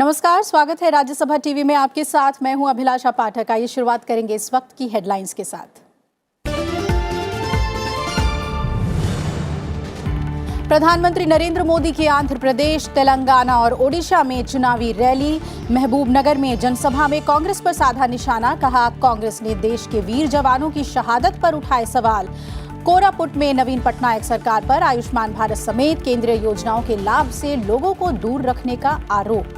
नमस्कार, स्वागत है राज्यसभा टीवी में आपके साथ। मैं हूं अभिलाषा पाठक। आइए शुरुआत करेंगे इस वक्त की हेडलाइंस के साथ। प्रधानमंत्री नरेंद्र मोदी की आंध्र प्रदेश, तेलंगाना और ओडिशा में चुनावी रैली। महबूबनगर में जनसभा में कांग्रेस पर साधा निशाना, कहा कांग्रेस ने देश के वीर जवानों की शहादत पर उठाए सवाल। कोरापुट में नवीन पटनायक सरकार पर आयुष्मान भारत समेत केंद्रीय योजनाओं के लाभ से लोगों को दूर रखने का आरोप।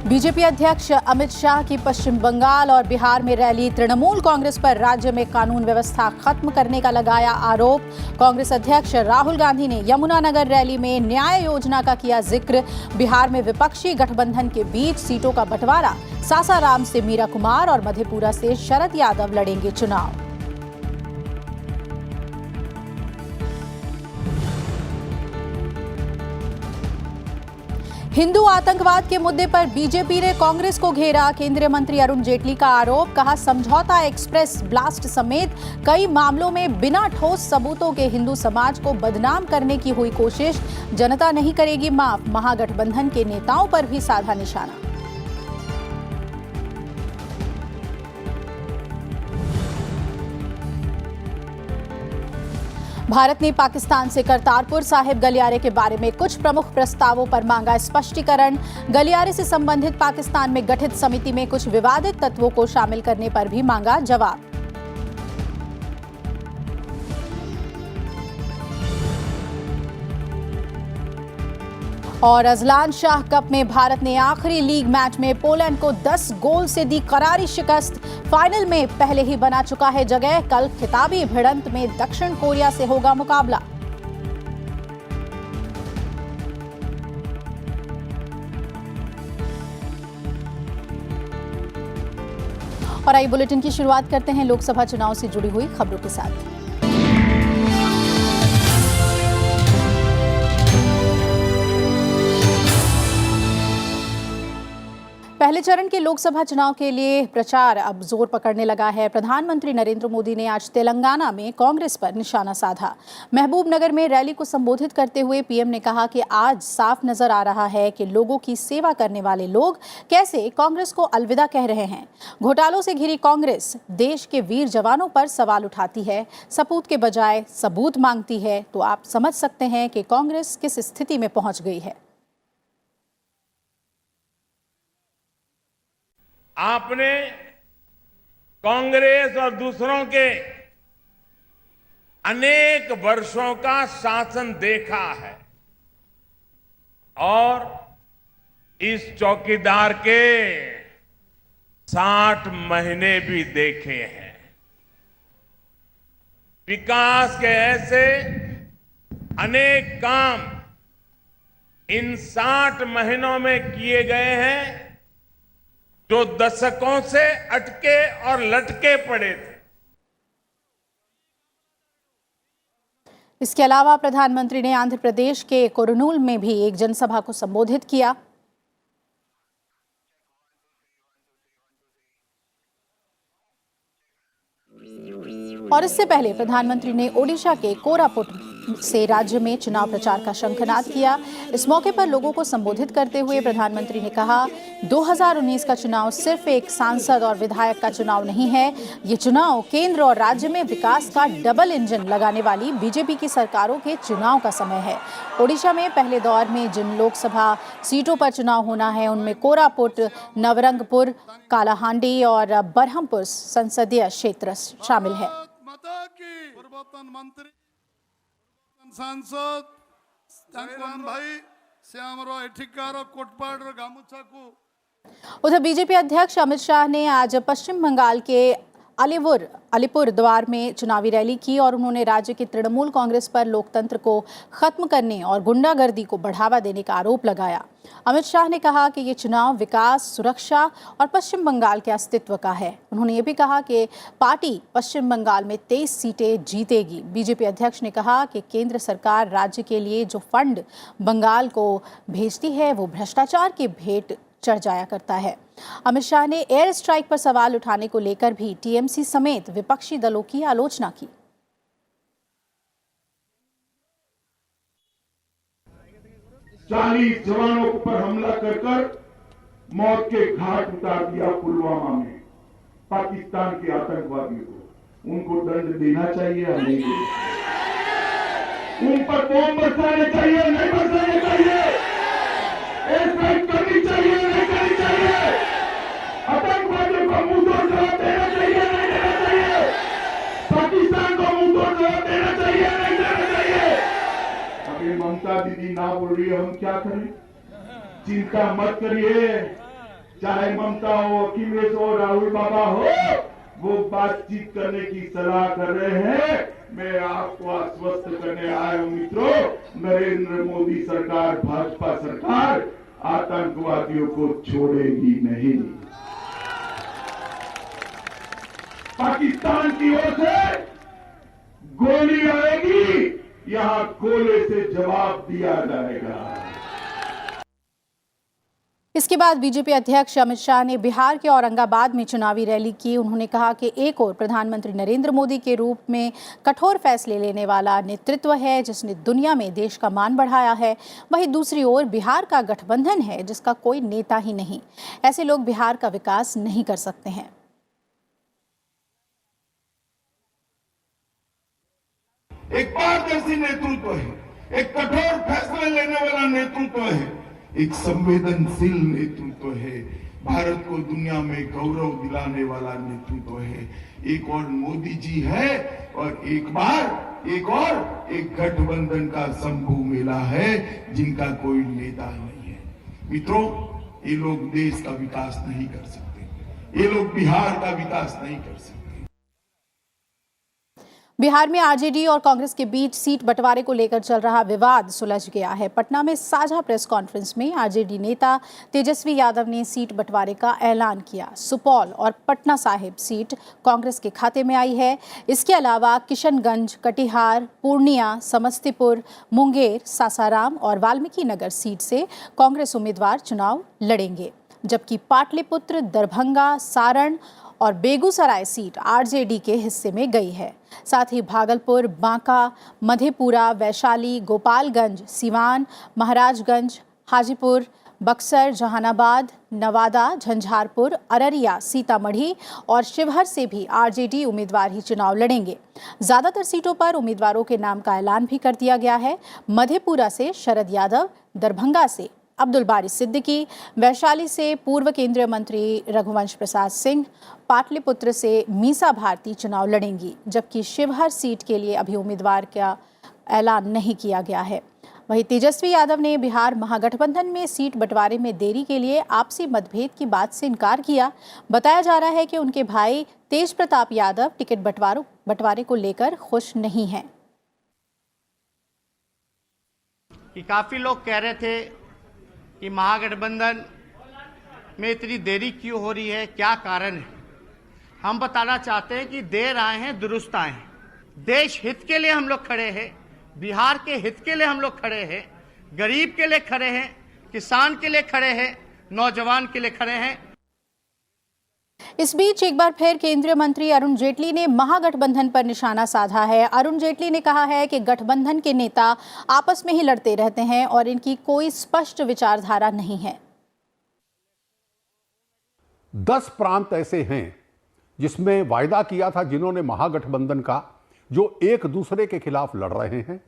बीजेपी अध्यक्ष अमित शाह की पश्चिम बंगाल और बिहार में रैली। तृणमूल कांग्रेस पर राज्य में कानून व्यवस्था खत्म करने का लगाया आरोप। कांग्रेस अध्यक्ष राहुल गांधी ने यमुनानगर रैली में न्याय योजना का किया जिक्र। बिहार में विपक्षी गठबंधन के बीच सीटों का बंटवारा। सासाराम से मीरा कुमार और मधेपुरा से शरद यादव लड़ेंगे चुनाव। हिंदू आतंकवाद के मुद्दे पर बीजेपी ने कांग्रेस को घेरा। केंद्रीय मंत्री अरुण जेटली का आरोप, कहा समझौता एक्सप्रेस ब्लास्ट समेत कई मामलों में बिना ठोस सबूतों के हिंदू समाज को बदनाम करने की हुई कोशिश। जनता नहीं करेगी माफ। महागठबंधन के नेताओं पर भी साधा निशाना। भारत ने पाकिस्तान से करतारपुर साहिब गलियारे के बारे में कुछ प्रमुख प्रस्तावों पर मांगा स्पष्टीकरण। गलियारे से संबंधित पाकिस्तान में गठित समिति में कुछ विवादित तत्वों को शामिल करने पर भी मांगा जवाब। और अजलान शाह कप में भारत ने आखिरी लीग मैच में पोलैंड को 10 गोल से दी करारी शिकस्त। फाइनल में पहले ही बना चुका है जगह। कल खिताबी भिड़ंत में दक्षिण कोरिया से होगा मुकाबला। और आइए बुलेटिन की शुरुआत करते हैं लोकसभा चुनाव से जुड़ी हुई खबरों के साथ। पहले चरण के लोकसभा चुनाव के लिए प्रचार अब जोर पकड़ने लगा है। प्रधानमंत्री नरेंद्र मोदी ने आज तेलंगाना में कांग्रेस पर निशाना साधा। महबूबनगर में रैली को संबोधित करते हुए पीएम ने कहा कि आज साफ नजर आ रहा है कि लोगों की सेवा करने वाले लोग कैसे कांग्रेस को अलविदा कह रहे हैं। घोटालों से घिरी कांग्रेस देश के वीर जवानों पर सवाल उठाती है, सपूत के बजाय सबूत मांगती है, तो आप समझ सकते हैं कि कांग्रेस किस स्थिति में पहुंच गई है। आपने कांग्रेस और दूसरों के अनेक वर्षों का शासन देखा है और इस चौकीदार के 60 महीने भी देखे हैं। विकास के ऐसे अनेक काम इन 60 महीनों में किए गए हैं जो दशकों से अटके और लटके पड़े थे। इसके अलावा प्रधानमंत्री ने आंध्र प्रदेश के कुरनूल में भी एक जनसभा को संबोधित किया। और इससे पहले प्रधानमंत्री ने ओडिशा के कोरापुट से राज्य में चुनाव प्रचार का शंखनाद किया। इस मौके पर लोगों को संबोधित करते हुए प्रधानमंत्री ने कहा, 2019 का चुनाव सिर्फ एक सांसद और विधायक का चुनाव नहीं है। ये चुनाव केंद्र और राज्य में विकास का डबल इंजन लगाने वाली बीजेपी की सरकारों के चुनाव का समय है। ओडिशा में पहले दौर में जिन लोकसभा सीटों पर चुनाव होना है उनमें कोरापुट, नवरंगपुर, कालाहांडी और बरहमपुर संसदीय क्षेत्र शामिल है। सांसद भाई श्यामराव एठिकार कोटपाड़ गामुछा। उधर बीजेपी अध्यक्ष अमित शाह ने आज पश्चिम बंगाल के अलीपुर द्वार में चुनावी रैली की और उन्होंने राज्य की तृणमूल कांग्रेस पर लोकतंत्र को खत्म करने और गुंडागर्दी को बढ़ावा देने का आरोप लगाया। अमित शाह ने कहा कि ये चुनाव विकास, सुरक्षा और पश्चिम बंगाल के अस्तित्व का है। उन्होंने ये भी कहा कि पार्टी पश्चिम बंगाल में 23 सीटें जीतेगी। बीजेपी अध्यक्ष ने कहा कि केंद्र सरकार राज्य के लिए जो फंड बंगाल को भेजती है वो भ्रष्टाचार की भेंट चढ़ जाया करता है। अमित शाह ने एयर स्ट्राइक पर सवाल उठाने को लेकर भी टीएमसी समेत विपक्षी दलों की आलोचना की। 40 जवानों पर हमला कर मौत के घाट उतार दिया पुलवामा में पाकिस्तान के आतंकवादियों को। उनको दंड देना चाहिए या नहीं देना चाहिए? उन पर बम बरसाने चाहिए नहीं बरसाने चाहिए? एयर स्ट्राइक करनी चाहिए नहीं करनी चाहिए? आतंकवादियों को मुंहतोड़ जवाब देना चाहिए नहीं देना चाहिए? पाकिस्तान को मुंहतोड़ जवाब देना चाहिए नहीं देना चाहिए? अभी ममता दीदी ना बोल रही है, हम क्या करें? चिंता मत करिए, चाहे ममता हो, अखिलेश हो, राहुल बाबा हो, वो बातचीत करने की सलाह कर रहे हैं। मैं आपको आश्वस्त करने आया हूं मित्रों, नरेंद्र मोदी सरकार, भाजपा सरकार आतंकवादियों को छोड़ेगी नहीं। पाकिस्तान की ओर से गोली आएगी, यहां गोले से जवाब दिया जाएगा। इसके बाद बीजेपी अध्यक्ष अमित शाह ने बिहार के औरंगाबाद में चुनावी रैली की। उन्होंने कहा कि एक ओर प्रधानमंत्री नरेंद्र मोदी के रूप में कठोर फैसले लेने वाला नेतृत्व है जिसने दुनिया में देश का मान बढ़ाया है, वहीं दूसरी ओर बिहार का गठबंधन है जिसका कोई नेता ही नहीं। ऐसे लोग बिहार का विकास नहीं कर सकते हैं। एक पारदर्शी नेतृत्व है, एक कठोर फैसले लेने वाला नेतृत्व है, एक संवेदनशील नेतृत्व है, भारत को दुनिया में गौरव दिलाने वाला नेतृत्व है। एक और मोदी जी है और एक गठबंधन का शंभू मेला है जिनका कोई नेता नहीं है। मित्रों, ये लोग देश का विकास नहीं कर सकते, ये लोग बिहार का विकास नहीं कर सकते। बिहार में आरजेडी और कांग्रेस के बीच सीट बंटवारे को लेकर चल रहा विवाद सुलझ गया है। पटना में साझा प्रेस कॉन्फ्रेंस में आरजेडी नेता तेजस्वी यादव ने सीट बंटवारे का ऐलान किया। सुपौल और पटना साहिब सीट कांग्रेस के खाते में आई है। इसके अलावा किशनगंज, कटिहार, पूर्णिया, समस्तीपुर, मुंगेर, सासाराम और वाल्मीकि नगर सीट से कांग्रेस उम्मीदवार चुनाव लड़ेंगे, जबकि पाटलिपुत्र, दरभंगा, सारण और बेगूसराय सीट आरजेडी के हिस्से में गई है। साथ ही भागलपुर, बांका, मधेपुरा, वैशाली, गोपालगंज, सिवान, महाराजगंज, हाजीपुर, बक्सर, जहानाबाद, नवादा, झंझारपुर, अररिया, सीतामढ़ी और शिवहर से भी आरजेडी उम्मीदवार ही चुनाव लड़ेंगे। ज्यादातर सीटों पर उम्मीदवारों के नाम का ऐलान भी कर दिया गया है। मधेपुरा से शरद यादव, दरभंगा से अब्दुल बारी सिद्दीकी, वैशाली से पूर्व केंद्रीय मंत्री रघुवंश प्रसाद सिंह, पाटलिपुत्र से मीसा भारती चुनाव लड़ेंगी, जबकि शिवहर सीट के लिए अभी उम्मीदवार का ऐलान नहीं किया गया है। वहीं तेजस्वी यादव ने बिहार महागठबंधन में सीट बंटवारे में देरी के लिए आपसी मतभेद की बात से इनकार किया। बताया जा रहा है कि उनके भाई तेज प्रताप यादव टिकट बंटवारे को लेकर खुश नहीं हैं। काफी लोग कह रहे थे कि महागठबंधन में इतनी देरी क्यों हो रही है, क्या कारण है। हम बताना चाहते हैं कि देर आए हैं दुरुस्त आए हैं। देश हित के लिए हम लोग खड़े हैं, बिहार के हित के लिए हम लोग खड़े हैं, गरीब के लिए खड़े हैं, किसान के लिए खड़े हैं, नौजवान के लिए खड़े हैं। इस बीच एक बार फिर केंद्रीय मंत्री अरुण जेटली ने महागठबंधन पर निशाना साधा है। अरुण जेटली ने कहा है कि गठबंधन के नेता आपस में ही लड़ते रहते हैं और इनकी कोई स्पष्ट विचारधारा नहीं है। 10 प्रांत ऐसे हैं जिसमें वायदा किया था, जिन्होंने महागठबंधन का, जो एक दूसरे के खिलाफ लड़ रहे हैं।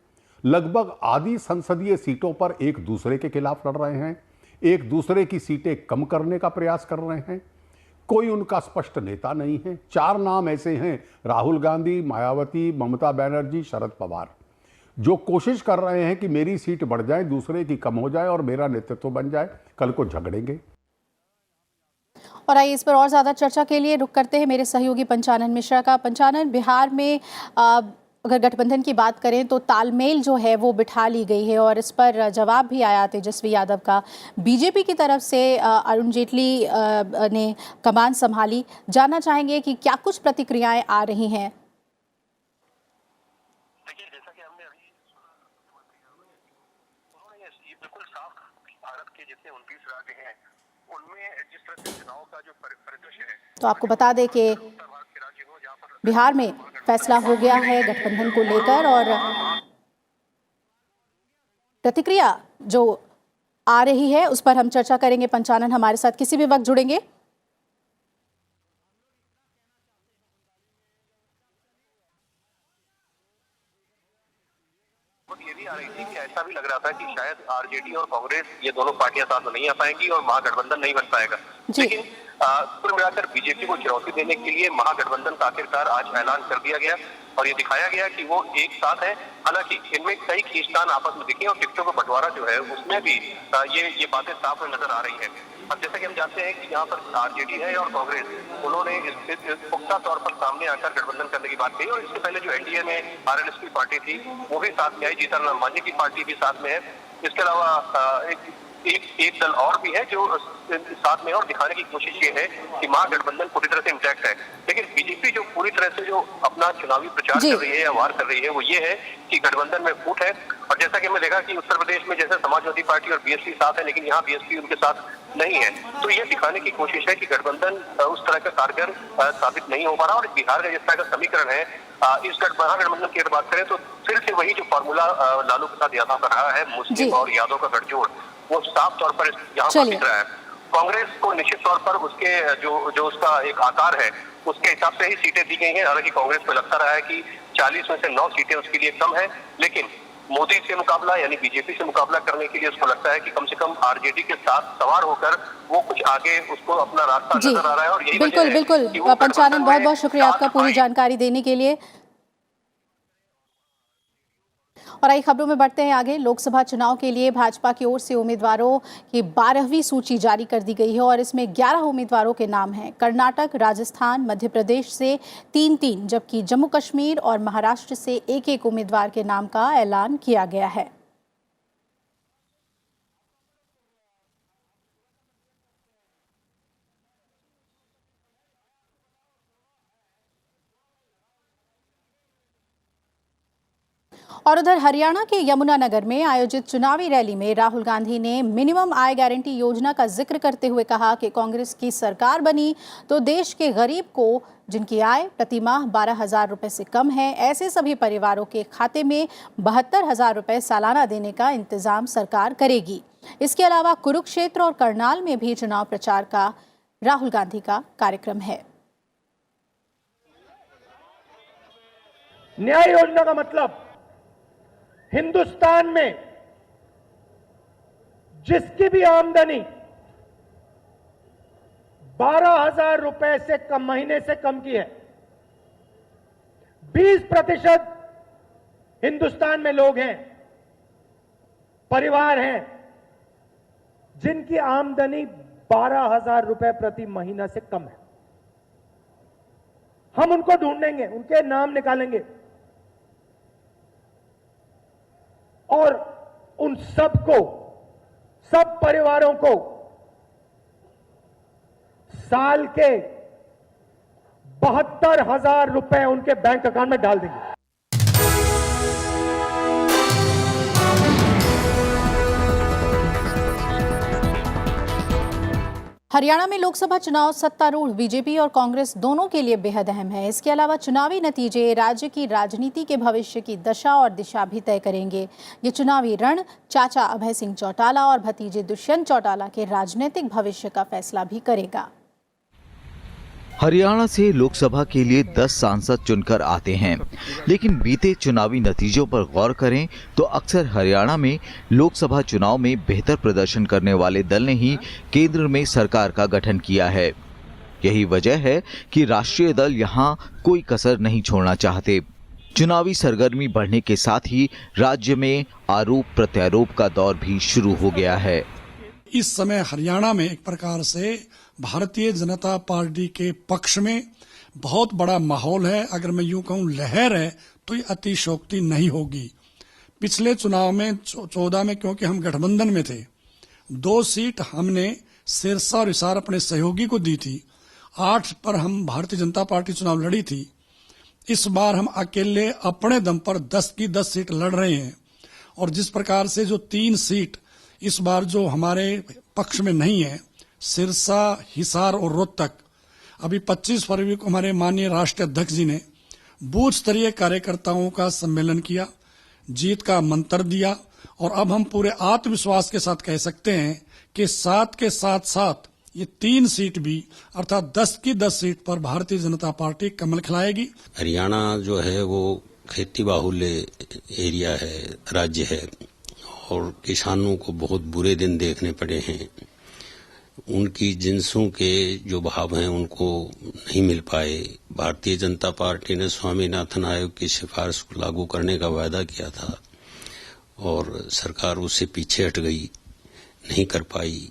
लगभग आधी संसदीय सीटों पर एक दूसरे के खिलाफ लड़ रहे हैं, एक दूसरे की सीटें कम करने का प्रयास कर रहे हैं। कोई उनका स्पष्ट नेता नहीं है। 4 नाम ऐसे हैं, राहुल गांधी, मायावती, ममता बनर्जी, शरद पवार, जो कोशिश कर रहे हैं कि मेरी सीट बढ़ जाए, दूसरे की कम हो जाए और मेरा नेतृत्व बन जाए। कल को झगड़ेंगे। और आइए इस पर और ज्यादा चर्चा के लिए रुक करते हैं मेरे सहयोगी पंचानन मिश्रा का। पंचानन, बिहार में अगर गठबंधन की बात करें तो तालमेल जो है वो बिठा ली गई है और इस पर जवाब भी आया तेजस्वी यादव का। बीजेपी की तरफ से अरुण जेटली ने कमान संभाली। जानना चाहेंगे कि क्या कुछ प्रतिक्रियाएं आ रही हैं। देखिए, जैसा कि हमने अभी उन्होंने ये बिल्कुल साफ भारत के जितने 29 राज्य हैं उनमें जिस तरह से चुनाव का जो परिदृश्य है, तो आपको बता दें कि उत्तर भारत के राज्य हो जहाँ पर बिहार में फैसला हो गया है गठबंधन को लेकर, और प्रतिक्रिया जो आ रही है उस पर हम चर्चा करेंगे। पंचानन हमारे साथ किसी भी वक्त जुड़ेंगे। ये भी आ रही थी कि ऐसा भी लग रहा था कि शायद आरजेडी और कांग्रेस ये दोनों पार्टियां साथ में नहीं आ पाएंगी और महागठबंधन नहीं बन पाएगा। लेकिन कुल मिलाकर बीजेपी को चुनौती देने के लिए महागठबंधन का आखिरकार आज ऐलान कर दिया गया और ये दिखाया गया कि वो एक साथ है। हालांकि इनमें कई खींचतान आपस में दिखे और टिकटों का बंटवारा जो है उसमें भी ये बातें साफ में नजर आ रही है। अब जैसा कि हम जानते हैं कि यहाँ पर आरजेडी है और कांग्रेस उन्होंने इस पुख्ता तौर पर सामने आकर गठबंधन करने की बात कही और इससे पहले जो एनडीए में आरएलएस की पार्टी थी वो भी साथ में आई, जीतन राम मांझी की पार्टी भी साथ में है। इसके अलावा एक दल और भी है जो साथ में और दिखाने की कोशिश ये है कि महागठबंधन पूरी तरह से इंटैक्ट है। लेकिन बीजेपी जो पूरी तरह से जो अपना चुनावी प्रचार कर रही है या वार कर रही है वो ये है कि गठबंधन में फूट है। और जैसा कि हमने देखा कि उत्तर प्रदेश में जैसे समाजवादी पार्टी और बीएसपी साथ है, लेकिन यहाँ बीएसपी उनके साथ नहीं है, तो ये दिखाने की कोशिश है कि गठबंधन उस तरह का कारगर साबित नहीं हो पा रहा। और बिहार का जिस तरह का समीकरण है, इस महागठबंधन की अगर बात करें तो फिर से वही जो फॉर्मूला लालू प्रसाद यादव का रहा है, मुस्लिम और यादव का गठजोड़, वो साफ तौर पर यहाँ पर दिख रहा है। कांग्रेस को निश्चित तौर पर उसके जो उसका एक आकार है उसके हिसाब से ही सीटें दी गई हैं। हालांकि कांग्रेस को लगता रहा है कि 40 में से 9 सीटें उसके लिए कम है, लेकिन मोदी से मुकाबला यानी बीजेपी से मुकाबला करने के लिए उसको लगता है कि कम से कम आरजेडी के साथ सवार होकर वो कुछ आगे उसको अपना रास्ता नजर आ रहा है। और यही बिल्कुल पंचानन, बहुत बहुत शुक्रिया आपका पूरी जानकारी देने के लिए। और आई खबरों में बढ़ते हैं आगे। लोकसभा चुनाव के लिए भाजपा की ओर से उम्मीदवारों की 12वीं सूची जारी कर दी गई है और इसमें 11 उम्मीदवारों के नाम हैं। कर्नाटक, राजस्थान, मध्य प्रदेश से 3-3, जबकि जम्मू कश्मीर और महाराष्ट्र से 1-1 उम्मीदवार के नाम का ऐलान किया गया है। और उधर हरियाणा के यमुनानगर में आयोजित चुनावी रैली में राहुल गांधी ने मिनिमम आय गारंटी योजना का जिक्र करते हुए कहा कि कांग्रेस की सरकार बनी तो देश के गरीब को, जिनकी आय प्रतिमाह 12,000 रुपए से कम है, ऐसे सभी परिवारों के खाते में 72,000 रुपए सालाना देने का इंतजाम सरकार करेगी। इसके अलावा कुरुक्षेत्र और करनाल में भी चुनाव प्रचार का राहुल गांधी का कार्यक्रम है। न्याय योजना का मतलब हिंदुस्तान में जिसकी भी आमदनी 12,000 रुपए से कम, महीने से कम की है, 20% हिंदुस्तान में लोग हैं, परिवार हैं जिनकी आमदनी 12,000 रुपए प्रति महीना से कम है। हम उनको ढूंढेंगे, उनके नाम निकालेंगे और उन सबको, सब परिवारों को साल के 72,000 रुपए उनके बैंक अकाउंट में डाल देंगे। हरियाणा में लोकसभा चुनाव सत्तारूढ़ बीजेपी और कांग्रेस दोनों के लिए बेहद अहम है। इसके अलावा चुनावी नतीजे राज्य की राजनीति के भविष्य की दशा और दिशा भी तय करेंगे। ये चुनावी रण चाचा अभय सिंह चौटाला और भतीजे दुष्यंत चौटाला के राजनीतिक भविष्य का फैसला भी करेगा। हरियाणा से लोकसभा के लिए 10 सांसद चुनकर आते हैं, लेकिन बीते चुनावी नतीजों पर गौर करें तो अक्सर हरियाणा में लोकसभा चुनाव में बेहतर प्रदर्शन करने वाले दल ने ही केंद्र में सरकार का गठन किया है। यही वजह है कि राष्ट्रीय दल यहां कोई कसर नहीं छोड़ना चाहते। चुनावी सरगर्मी बढ़ने के साथ ही राज्य में आरोप प्रत्यारोप का दौर भी शुरू हो गया है। इस समय हरियाणा में एक प्रकार से भारतीय जनता पार्टी के पक्ष में बहुत बड़ा माहौल है। अगर मैं यूं कहूं लहर है तो ये अतिशयोक्ति नहीं होगी। पिछले चुनाव में 14 में क्योंकि हम गठबंधन में थे, 2 सीट हमने सिरसा और हिसार अपने सहयोगी को दी थी। 8 पर हम भारतीय जनता पार्टी चुनाव लड़ी थी। इस बार हम अकेले अपने दम पर 10 की 10 सीट लड़ रहे हैं और जिस प्रकार से जो 3 सीट इस बार जो हमारे पक्ष में नहीं है सिरसा, हिसार और रोहतक। अभी 25 फरवरी को हमारे माननीय राष्ट्रीय अध्यक्ष जी ने बूथ स्तरीय कार्यकर्ताओं का सम्मेलन किया, जीत का मंत्र दिया और अब हम पूरे आत्मविश्वास के साथ कह सकते हैं कि 7 के साथ साथ ये 3 सीट भी अर्थात 10 की 10 सीट पर भारतीय जनता पार्टी कमल खिलाएगी। हरियाणा जो है वो खेती बाहुल्य एरिया है, राज्य है और किसानों को बहुत बुरे दिन देखने पड़े हैं। उनकी जिन्सों के जो भाव हैं उनको नहीं मिल पाए। भारतीय जनता पार्टी ने स्वामीनाथन आयोग की सिफारिश को लागू करने का वायदा किया था और सरकार उससे पीछे हट गई, नहीं कर पाई।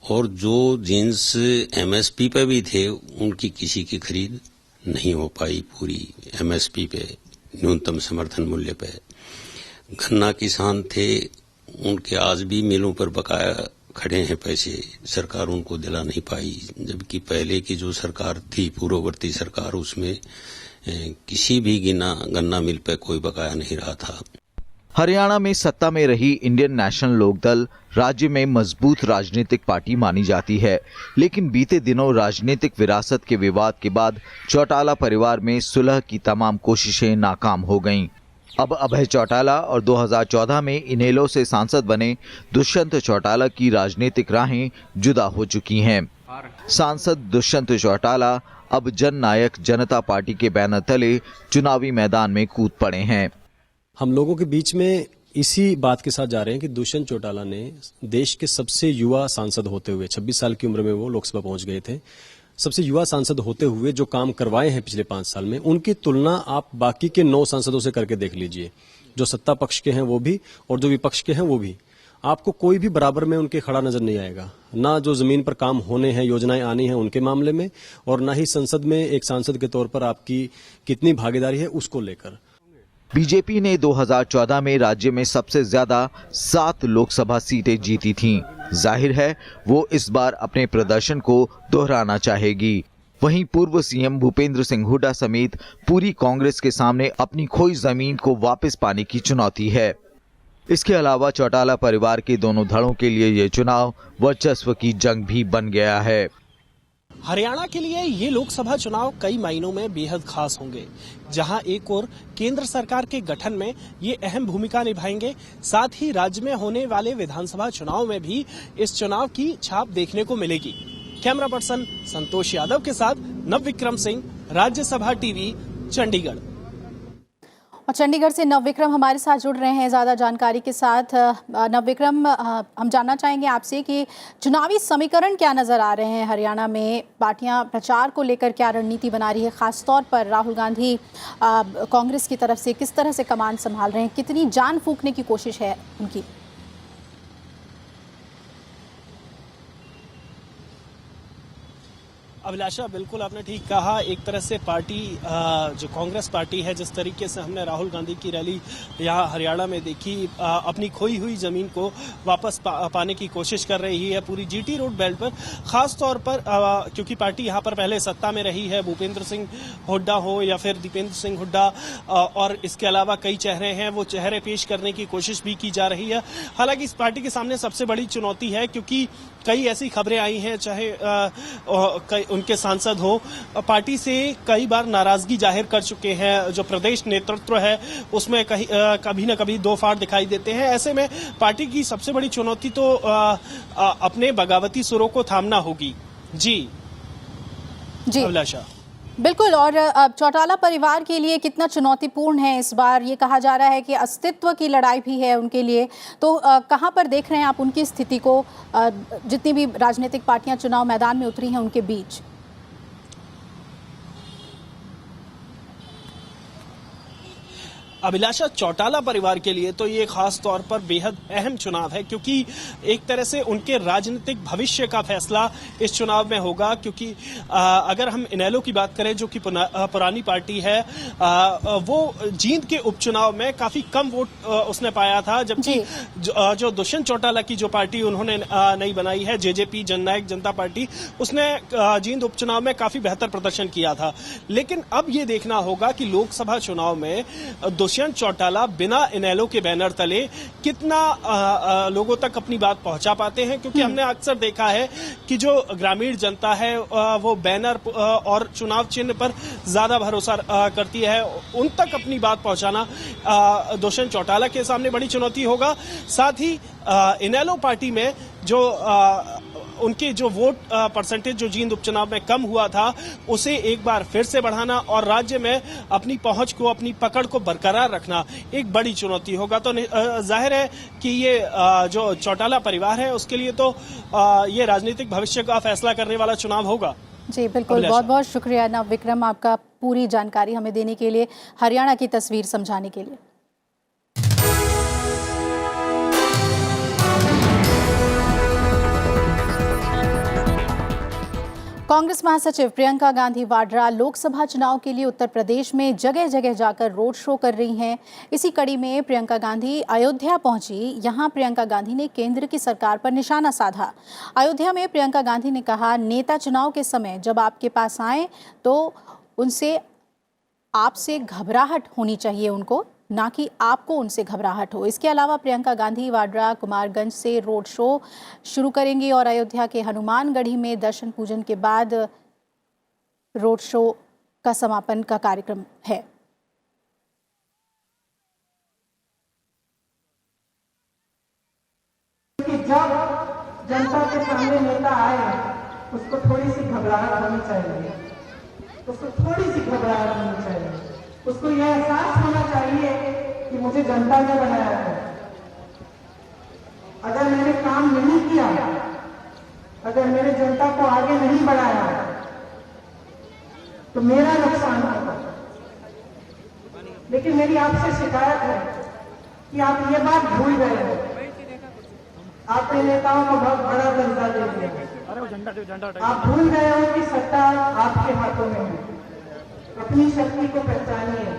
और जो जींस एमएसपी पे भी थे उनकी किसी की खरीद नहीं हो पाई पूरी एमएसपी पे, न्यूनतम समर्थन मूल्य पे। गन्ना किसान थे, उनके आज भी मिलों पर बकाया खड़े हैं पैसे, सरकार उनको दिला नहीं पाई। जबकि पहले की जो सरकार थी, पूर्ववर्ती सरकार, उसमें किसी भी गन्ना मिल पे कोई बकाया नहीं रहा था। हरियाणा में सत्ता में रही इंडियन नेशनल लोकदल राज्य में मजबूत राजनीतिक पार्टी मानी जाती है, लेकिन बीते दिनों राजनीतिक विरासत के विवाद के बाद चौटाला परिवार में सुलह की तमाम कोशिशें नाकाम हो गईं। अब अभय चौटाला और 2014 में इनेलो से सांसद बने दुष्यंत चौटाला की राजनीतिक राहें जुदा हो चुकी हैं। सांसद दुष्यंत चौटाला अब जन नायक जनता पार्टी के बैनर तले चुनावी मैदान में कूद पड़े हैं। हम लोगों के बीच में इसी बात के साथ जा रहे हैं कि दुष्यंत चौटाला ने देश के सबसे युवा सांसद होते हुए, 26 साल की उम्र में वो लोकसभा पहुंच गए थे, सबसे युवा सांसद होते हुए जो काम करवाए हैं पिछले 5 साल में, उनकी तुलना आप बाकी के 9 सांसदों से करके देख लीजिए। जो सत्ता पक्ष के हैं वो भी और जो विपक्ष के हैं वो भी, आपको कोई भी बराबर में उनके खड़ा नजर नहीं आएगा। ना जो जमीन पर काम होने हैं, योजनाएं आनी हैं उनके मामले में, और ना ही संसद में एक सांसद के तौर पर आपकी कितनी भागीदारी है उसको लेकर। बीजेपी ने 2014 में राज्य में सबसे ज्यादा 7 लोकसभा सीटें जीती थीं। जाहिर है वो इस बार अपने प्रदर्शन को दोहराना चाहेगी। वहीं पूर्व सीएम भूपेंद्र सिंह हुड्डा समेत पूरी कांग्रेस के सामने अपनी खोई जमीन को वापस पाने की चुनौती है। इसके अलावा चौटाला परिवार के दोनों धड़ों के लिए ये चुनाव वर्चस्व की जंग भी बन गया है। हरियाणा के लिए ये लोकसभा चुनाव कई मायनों में बेहद खास होंगे, जहां एक ओर केंद्र सरकार के गठन में ये अहम भूमिका निभाएंगे, साथ ही राज्य में होने वाले विधानसभा चुनाव में भी इस चुनाव की छाप देखने को मिलेगी। कैमरा पर्सन संतोष यादव के साथ नवविक्रम सिंह, राज्यसभा टीवी, चंडीगढ़। और चंडीगढ़ से नवविक्रम हमारे साथ जुड़ रहे हैं ज़्यादा जानकारी के साथ। नवविक्रम, हम जानना चाहेंगे आपसे कि चुनावी समीकरण क्या नज़र आ रहे हैं हरियाणा में, पार्टियां प्रचार को लेकर क्या रणनीति बना रही है, खासतौर पर राहुल गांधी कांग्रेस की तरफ से किस तरह से कमान संभाल रहे हैं, कितनी जान फूंकने की कोशिश है उनकी? अभिलाषा, बिल्कुल आपने ठीक कहा। एक तरह से पार्टी जो कांग्रेस पार्टी है, जिस तरीके से हमने राहुल गांधी की रैली यहाँ हरियाणा में देखी, अपनी खोई हुई जमीन को वापस पाने की कोशिश कर रही है पूरी जीटी रोड बेल्ट पर, खास तौर पर क्योंकि पार्टी यहाँ पर पहले सत्ता में रही है। भूपेंद्र सिंह हुड्डा हो या फिर दीपेंद्र सिंह हुड्डा, और इसके अलावा कई चेहरे हैं, वो चेहरे पेश करने की कोशिश भी की जा रही है। हालांकि इस पार्टी के सामने सबसे बड़ी चुनौती है, क्योंकि कई ऐसी खबरें आई हैं, चाहे उनके सांसद हो, पार्टी से कई बार नाराजगी जाहिर कर चुके हैं। जो प्रदेश नेतृत्व है उसमें कभी न कभी दो फाड़ दिखाई देते हैं। ऐसे में पार्टी की सबसे बड़ी चुनौती तो अपने बगावती सुरों को थामना होगी। जी अभिलाषा, बिल्कुल। और चौटाला परिवार के लिए कितना चुनौतीपूर्ण है इस बार, ये कहा जा रहा है कि अस्तित्व की लड़ाई भी है उनके लिए, तो कहां पर देख रहे हैं आप उनकी स्थिति को, जितनी भी राजनीतिक पार्टियां चुनाव मैदान में उतरी हैं उनके बीच? अभिलाषा, चौटाला परिवार के लिए तो ये खास तौर पर बेहद अहम चुनाव है, क्योंकि एक तरह से उनके राजनीतिक भविष्य का फैसला इस चुनाव में होगा। क्योंकि अगर हम इनेलो की बात करें, जो कि पुरानी पार्टी है, वो जींद के उपचुनाव में काफी कम वोट उसने पाया था, जबकि जो दुष्यंत चौटाला की जो पार्टी उन्होंने नई बनाई है, जेजेपी, जननायक जनता पार्टी, उसने जींद उपचुनाव में काफी बेहतर प्रदर्शन किया था। लेकिन अब ये देखना होगा कि लोकसभा चुनाव में दुष्यंत चौटाला बिना इनेलो के बैनर तले कितना लोगों तक अपनी बात पहुंचा पाते हैं, क्योंकि हमने अक्सर देखा है कि जो ग्रामीण जनता है वो बैनर और चुनाव चिन्ह पर ज्यादा भरोसा करती है। उन तक अपनी बात पहुंचाना दुष्यंत चौटाला के सामने बड़ी चुनौती होगा। साथ ही इनेलो पार्टी में जो उनके जो वोट परसेंटेज जो जींद उपचुनाव में कम हुआ था उसे एक बार फिर से बढ़ाना और राज्य में अपनी पहुंच को, अपनी पकड़ को बरकरार रखना एक बड़ी चुनौती होगा। तो जाहिर है कि ये जो चौटाला परिवार है उसके लिए तो ये राजनीतिक भविष्य का फैसला करने वाला चुनाव होगा। जी बिल्कुल, बहुत बहुत शुक्रिया नव विक्रम आपका पूरी जानकारी हमें देने के लिए, हरियाणा की तस्वीर समझाने के लिए। कांग्रेस महासचिव प्रियंका गांधी वाड्रा लोकसभा चुनाव के लिए उत्तर प्रदेश में जगह जगह जाकर रोड शो कर रही हैं। इसी कड़ी में प्रियंका गांधी अयोध्या पहुंची। यहां प्रियंका गांधी ने केंद्र की सरकार पर निशाना साधा। अयोध्या में प्रियंका गांधी ने कहा, नेता चुनाव के समय जब आपके पास आए तो उनसे आपसे घबराहट होनी चाहिए उनको, ना कि आपको उनसे घबराहट हो। इसके अलावा प्रियंका गांधी वाड्रा कुमारगंज से रोड शो शुरू करेंगी और अयोध्या के हनुमानगढ़ी में दर्शन पूजन के बाद रोड शो का समापन का कार्यक्रम है। जब जनता के सामने नेता आए उसको थोड़ी सी घबराहट होनी चाहिए, उसको यह एहसास होना चाहिए कि मुझे जनता ने बनाया है। अगर मैंने काम नहीं किया, अगर मैंने जनता को आगे नहीं बढ़ाया तो मेरा नुकसान होगा। लेकिन मेरी आपसे शिकायत है कि आप ये बात भूल गए हो। आपने नेताओं को बहुत बड़ा दर्जा दे दिया। आप भूल गए हो कि सत्ता आपके हाथों में है। अपनी शक्ति को पहचानिए।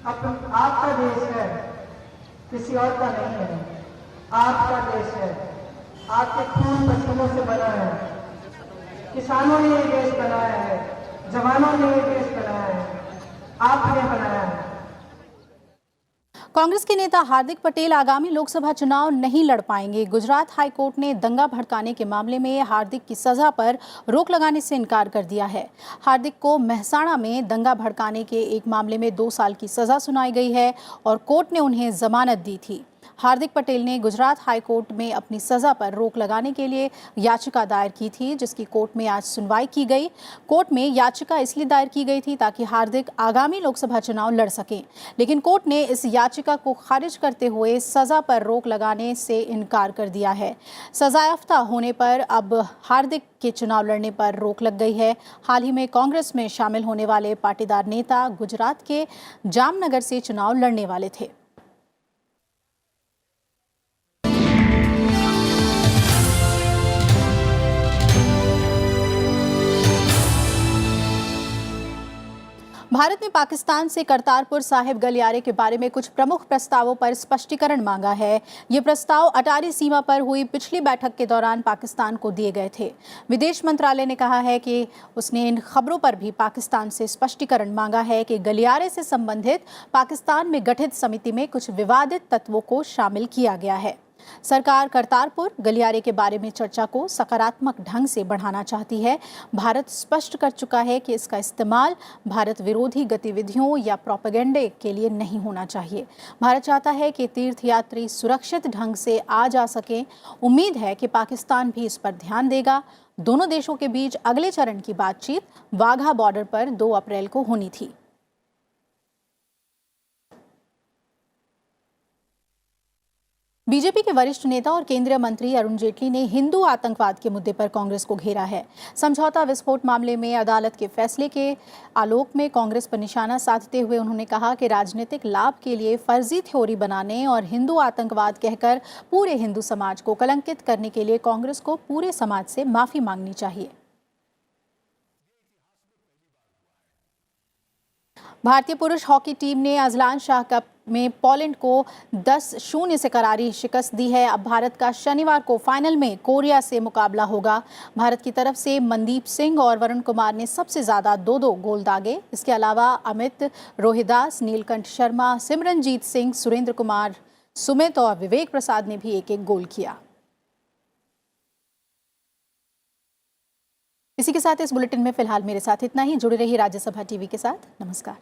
आपका देश है, किसी और का नहीं है। आपका देश है, आपके खून पसीनों से बना है। किसानों ने ये देश बनाया है, जवानों ने ये देश बनाया है, आपने बनाया है। कांग्रेस के नेता हार्दिक पटेल आगामी लोकसभा चुनाव नहीं लड़ पाएंगे। गुजरात हाई कोर्ट ने दंगा भड़काने के मामले में हार्दिक की सजा पर रोक लगाने से इनकार कर दिया है। हार्दिक को मेहसाणा में दंगा भड़काने के एक मामले में 2 साल की सजा सुनाई गई है और कोर्ट ने उन्हें जमानत दी थी। हार्दिक पटेल ने गुजरात हाई कोर्ट में अपनी सजा पर रोक लगाने के लिए याचिका दायर की थी, जिसकी कोर्ट में आज सुनवाई की गई। कोर्ट में याचिका इसलिए दायर की गई थी ताकि हार्दिक आगामी लोकसभा चुनाव लड़ सकें, लेकिन कोर्ट ने इस याचिका को खारिज करते हुए सजा पर रोक लगाने से इनकार कर दिया है। सजायाफ्ता होने पर अब हार्दिक के चुनाव लड़ने पर रोक लग गई है। हाल ही में कांग्रेस में शामिल होने वाले पाटीदार नेता गुजरात के जामनगर से चुनाव लड़ने वाले थे। भारत ने पाकिस्तान से करतारपुर साहिब गलियारे के बारे में कुछ प्रमुख प्रस्तावों पर स्पष्टीकरण मांगा है। ये प्रस्ताव अटारी सीमा पर हुई पिछली बैठक के दौरान पाकिस्तान को दिए गए थे। विदेश मंत्रालय ने कहा है कि उसने इन खबरों पर भी पाकिस्तान से स्पष्टीकरण मांगा है कि गलियारे से संबंधित पाकिस्तान में गठित समिति में कुछ विवादित तत्वों को शामिल किया गया है। सरकार करतारपुर गलियारे के बारे में चर्चा को सकारात्मक ढंग से बढ़ाना चाहती है। भारत स्पष्ट कर चुका है कि इसका इस्तेमाल भारत विरोधी गतिविधियों या प्रोपेगेंडे के लिए नहीं होना चाहिए। भारत चाहता है कि तीर्थयात्री सुरक्षित ढंग से आ जा सकें। उम्मीद है कि पाकिस्तान भी इस पर ध्यान देगा। दोनों देशों के बीच अगले चरण की बातचीत वाघा बॉर्डर पर 2 अप्रैल को होनी थी। बीजेपी के वरिष्ठ नेता और केंद्रीय मंत्री अरुण जेटली ने हिंदू आतंकवाद के मुद्दे पर कांग्रेस को घेरा है। समझौता विस्फोट मामले में अदालत के फैसले के आलोक में कांग्रेस पर निशाना साधते हुए उन्होंने कहा कि राजनीतिक लाभ के लिए फर्जी थ्योरी बनाने और हिंदू आतंकवाद कहकर पूरे हिंदू समाज को कलंकित करने के लिए कांग्रेस को पूरे समाज से माफी मांगनी चाहिए। भारतीय पुरुष हॉकी टीम ने अजलान शाह कप में पोलैंड को 10-0 से करारी शिकस्त दी है। अब भारत का शनिवार को फाइनल में कोरिया से मुकाबला होगा। भारत की तरफ से मनदीप सिंह और वरुण कुमार ने सबसे ज्यादा 2-2 गोल दागे। इसके अलावा अमित, रोहिदास, नीलकंठ शर्मा, सिमरनजीत सिंह, सुरेंद्र कुमार, सुमित और विवेक प्रसाद ने भी एक-एक गोल किया। इसी के साथ इस बुलेटिन में फिलहाल मेरे साथ इतना ही। जुड़े रहिए राज्यसभा टीवी के साथ। नमस्कार।